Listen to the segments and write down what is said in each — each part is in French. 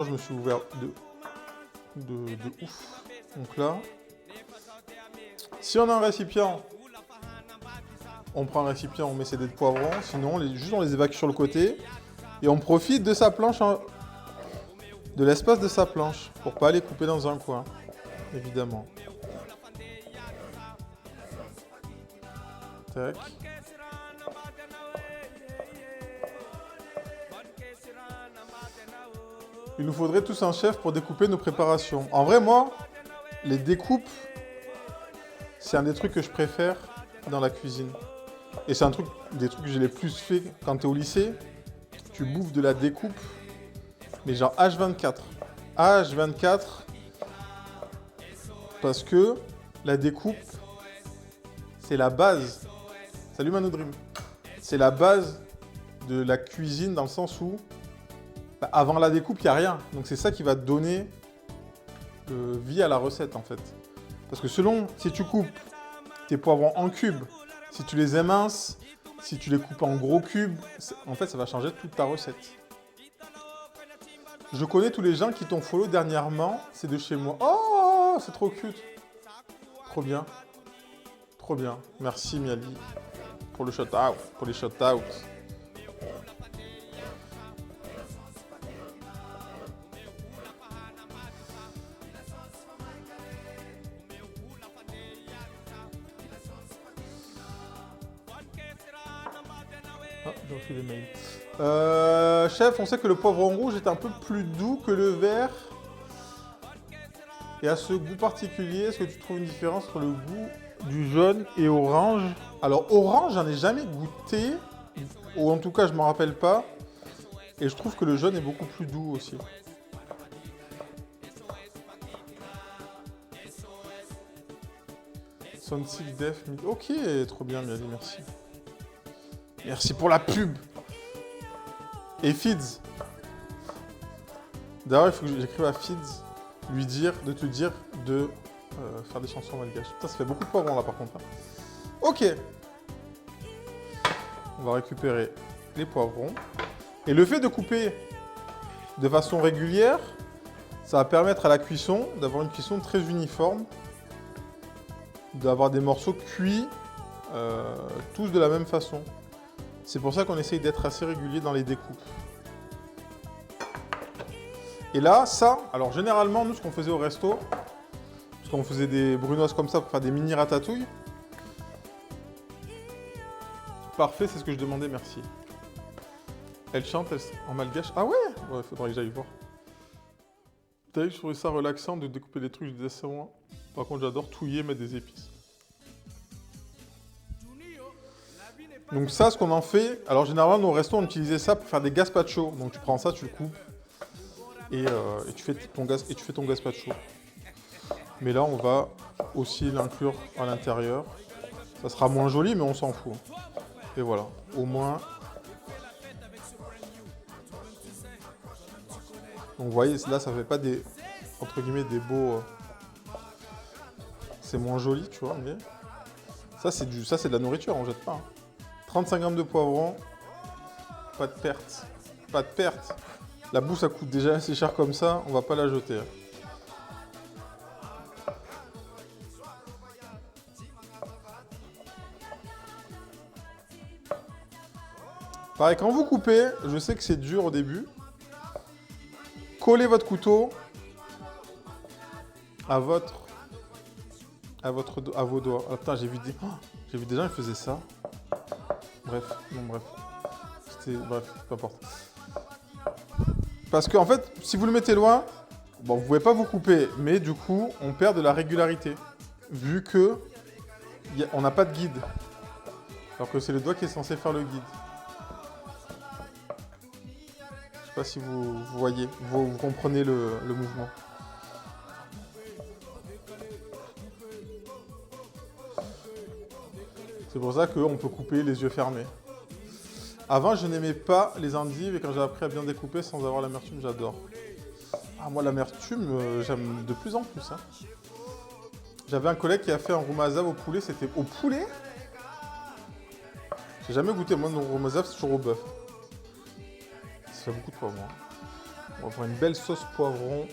Je me suis ouvert de ouf. Donc là, si on a un récipient, on prend un récipient, on met ses dés de poivron. Sinon, juste on les évacue sur le côté. Et on profite de sa planche, de l'espace de sa planche, pour pas les couper dans un coin, évidemment. Tac. Il nous faudrait tous un chef pour découper nos préparations. En vrai, moi, les découpes, c'est un des trucs que je préfère dans la cuisine. Et c'est des trucs que j'ai les plus fait quand t'es au lycée. Tu bouffes de la découpe, mais genre H24. H24, parce que la découpe, c'est la base. Salut Mano Dream. C'est la base de la cuisine dans le sens où avant la découpe, il n'y a rien. Donc c'est ça qui va te donner vie à la recette en fait. Parce que selon si tu coupes tes poivrons en cubes, si tu les éminces, si tu les coupes en gros cubes, en fait ça va changer toute ta recette. Je connais tous les gens qui t'ont follow dernièrement, c'est de chez moi. Oh, c'est trop cute. Trop bien. Trop bien. Merci Miali pour le shout-out, pour les shout-outs. Ah, j'ai reçu les mails. Chef, on sait que le poivron rouge est un peu plus doux que le vert. Et à ce goût particulier, est-ce que tu trouves une différence entre le goût du jaune et orange? Alors orange, j'en ai jamais goûté, ou en tout cas je m'en rappelle pas. Et je trouve que le jaune est beaucoup plus doux aussi. Sunsilk Def, ok, trop bien Miali, merci. Merci pour la pub. Et Fids. D'ailleurs, il faut que j'écrive à Fids, lui dire, de te dire de faire des chansons malgaches. Putain, ça fait beaucoup de poivrons là par contre. Hein. Ok. On va récupérer les poivrons. Et le fait de couper de façon régulière, ça va permettre à la cuisson d'avoir une cuisson très uniforme, d'avoir des morceaux cuits tous de la même façon. C'est pour ça qu'on essaye d'être assez régulier dans les découpes. Et là, ça, alors généralement, nous, ce qu'on faisait au resto, parce qu'on faisait des brunos comme ça pour faire des mini ratatouilles. Parfait, c'est ce que je demandais, merci. Elle chante en malgache. Ah ouais? Ouais, faudrait que j'aille voir. T'as vu que je trouvais ça relaxant de découper des trucs, je disais c'est moi. Par contre, j'adore touiller, mettre des épices. Donc ça, ce qu'on en fait, alors généralement, nos restos, on utilisait ça pour faire des gazpacho. Donc tu prends ça, tu le coupes, et tu fais ton gazpacho. Mais là, on va aussi l'inclure à l'intérieur. Ça sera moins joli, mais on s'en fout. Et voilà, au moins... Donc vous voyez, là, ça fait pas des, entre guillemets, des beaux... C'est moins joli, tu vois, mais... Ça, c'est de la nourriture, on jette pas. Hein. 35 grammes de poivrons, pas de perte. Pas de perte. La bouffe, ça coûte déjà assez cher comme ça, on va pas la jeter. Pareil, quand vous coupez, je sais que c'est dur au début. Collez votre couteau à vos doigts. Ah, putain, j'ai vu des gens qui faisaient ça. Bref, non, bref. Bref, peu importe. Parce qu'en fait, si vous le mettez loin, bon, vous pouvez pas vous couper, mais du coup, on perd de la régularité. Vu que on n'a pas de guide. Alors que c'est le doigt qui est censé faire le guide. Je sais pas si vous voyez, vous comprenez le mouvement. C'est pour ça qu'on peut couper les yeux fermés. Avant, je n'aimais pas les endives et quand j'ai appris à bien découper sans avoir l'amertume, j'adore. Ah, moi, l'amertume, j'aime de plus en plus. Hein. J'avais un collègue qui a fait un roumazav au poulet. C'était au poulet? J'ai jamais goûté. Moi, mon roumazav, c'est toujours au bœuf. Ça fait beaucoup de poivrons. On va faire une belle sauce poivron.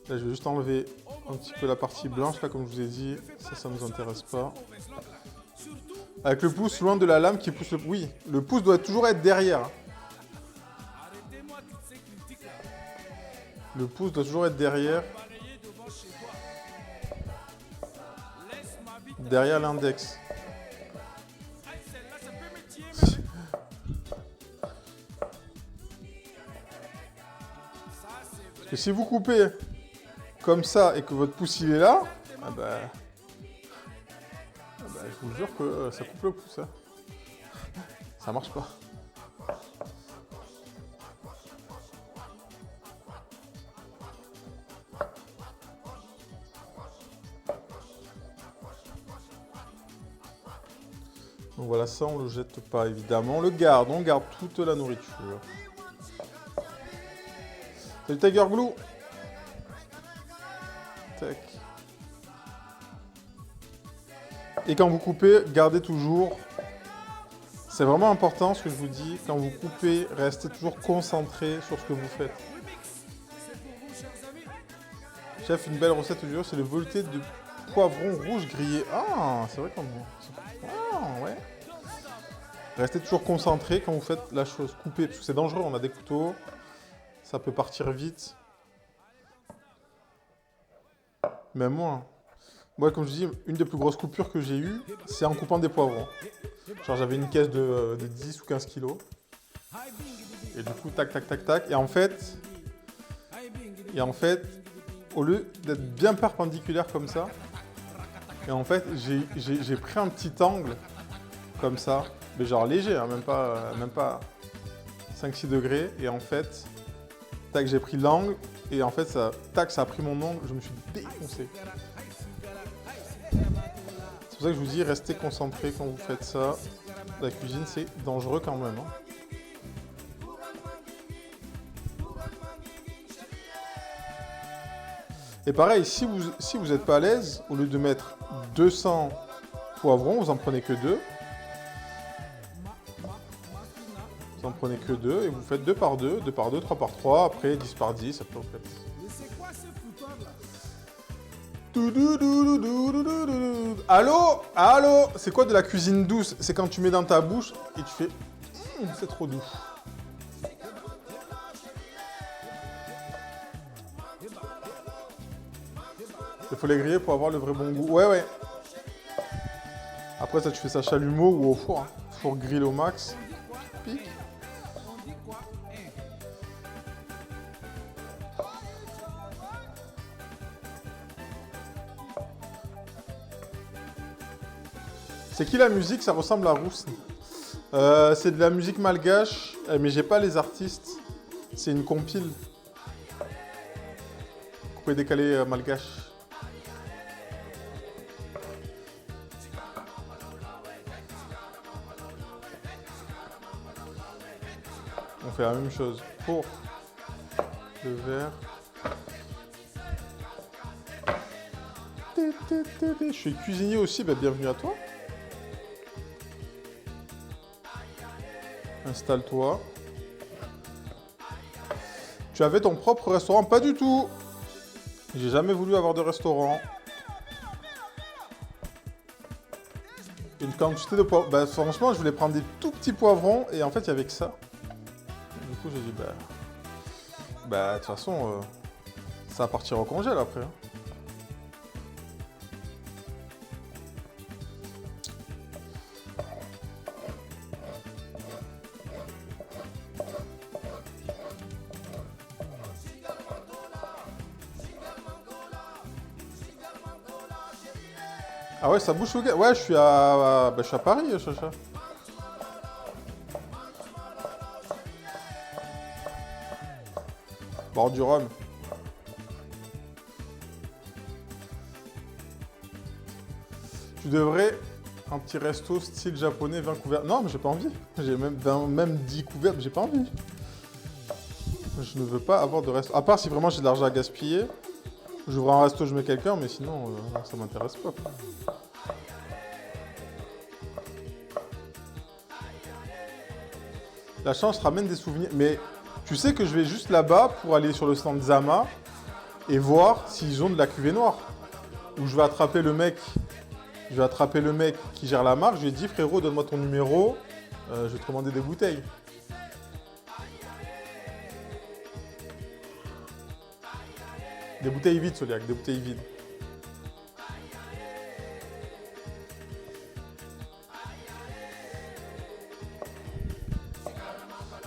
Là, je vais juste enlever un petit peu la partie blanche, là, comme je vous ai dit. Ça ne nous intéresse pas. Avec le pouce loin de la lame qui pousse le... Oui, le pouce doit toujours être derrière. Le pouce doit toujours être derrière. Derrière l'index. Parce que si vous coupez comme ça et que votre pouce il est là, ah bah, je vous jure que ça coupe le pouce. Hein. Ça marche pas. Donc voilà, ça on le jette pas évidemment, on le garde, on garde toute la nourriture. Salut Tiger Glue. Tac. Et quand vous coupez, gardez toujours, c'est vraiment important ce que je vous dis, quand vous coupez, restez toujours concentré sur ce que vous faites. Chef, une belle recette du jour, c'est le velouté de poivron rouge grillé. Ah, c'est vrai qu'on... Ah, ouais. Restez toujours concentré quand vous faites la chose. Coupez, parce que c'est dangereux, on a des couteaux. Ça peut partir vite. Même moi. Moi, comme je dis, une des plus grosses coupures que j'ai eues, c'est en coupant des poivrons. Genre, j'avais une caisse de 10 ou 15 kilos. Et du coup, tac, tac, tac, tac. Et en fait, au lieu d'être bien perpendiculaire comme ça, et en fait, j'ai pris un petit angle comme ça, mais genre léger, hein, même pas 5-6 degrés. Et en fait, tac, j'ai pris l'angle, et en fait, ça a pris mon ongle, je me suis défoncé. C'est pour ça que je vous dis, restez concentrés quand vous faites ça. La cuisine, c'est dangereux quand même. Hein. Et pareil, si vous n'êtes pas à l'aise, au lieu de mettre 200 poivrons, vous en prenez que 2. Vous en prenez que 2 et vous faites 2 par 2, 2 par 2, 3 par 3, après 10 par 10, après vous faites... Allô? Allô? C'est quoi de la cuisine douce? C'est quand tu mets dans ta bouche et tu fais... c'est trop doux. Il faut les griller pour avoir le vrai bon goût. Ouais, ouais. Après ça, tu fais ça chalumeau ou au four. Hein. Four grill au max. Pique. C'est qui la musique? Ça ressemble à Rousse. C'est de la musique malgache, mais j'ai pas les artistes. C'est une compile. Coupé décalé malgache. On fait la même chose pour le verre. Je suis cuisinier aussi, bah bienvenue à toi. Installe-toi. Tu avais ton propre restaurant? Pas du tout. J'ai jamais voulu avoir de restaurant. Une quantité de poivrons. Bah franchement, je voulais prendre des tout petits poivrons et en fait, il y avait que ça. Du coup, j'ai dit, de toute façon, ça va partir au congèle après. Hein. Ah ouais, ça bouge au gars. Ouais, je suis à Paris, Chacha. Bord du Rhum. Tu devrais un petit resto style japonais, 20 couverts. Non, mais j'ai pas envie. J'ai même 10 couverts, mais j'ai pas envie. Je ne veux pas avoir de resto. À part si vraiment j'ai de l'argent à gaspiller. J'ouvre un resto, je mets quelqu'un, mais sinon, ça m'intéresse pas. Quoi. La chance ramène des souvenirs. Mais tu sais que je vais juste là-bas pour aller sur le stand Zama et voir s'ils ont de la cuvée noire. Où je vais attraper le mec. Je vais attraper le mec qui gère la marque. Je lui ai dit, frérot, donne-moi ton numéro. Je vais te commander des bouteilles. Des bouteilles vides, Soliac, des bouteilles vides.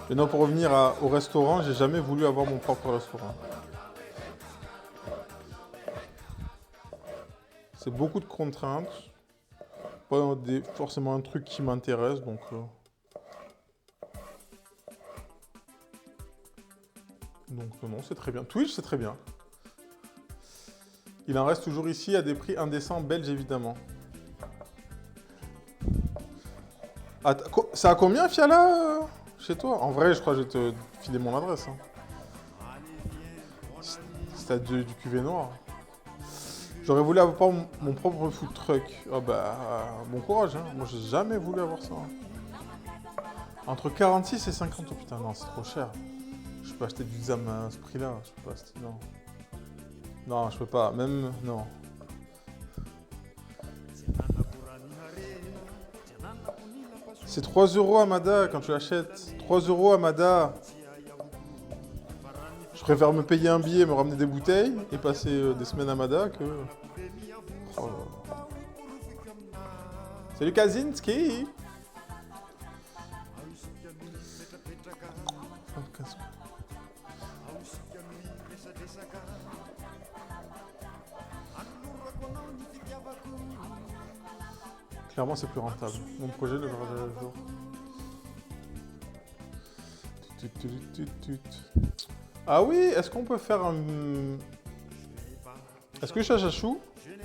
Maintenant, pour revenir au restaurant, j'ai jamais voulu avoir mon propre restaurant. C'est beaucoup de contraintes. Pas forcément un truc qui m'intéresse, donc... Donc non, c'est très bien. Twitch, c'est très bien. Il en reste toujours ici à des prix indécents belges, évidemment. C'est à combien, Fiala, chez toi? En vrai, je crois que je vais te filer mon adresse. Hein. C'est à du cuvée noir. J'aurais voulu avoir mon propre food truck. Oh bah, bon courage. Hein. Moi, j'ai jamais voulu avoir ça. Hein. Entre 46 et 50. Oh putain, non, c'est trop cher. Je peux acheter du Zam à ce prix-là. Je peux pas acheter... Non. Non, je peux pas. Même... Non. C'est 3 € Amada quand tu l'achètes. 3 € Amada. Je préfère me payer un billet, me ramener des bouteilles et passer des semaines à Amada que... Oh. Salut Kazinski. Clairement, c'est plus rentable. Mon projet, le verra le jour. Ah oui, est-ce qu'on peut faire un... Est-ce que Chachachou,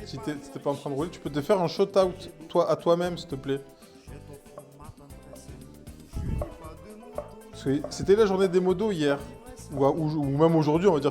si t'es pas en train de rouler, tu peux te faire un shout-out à toi-même, s'il te plaît? C'était la journée des modos hier. Ou même aujourd'hui, on va dire.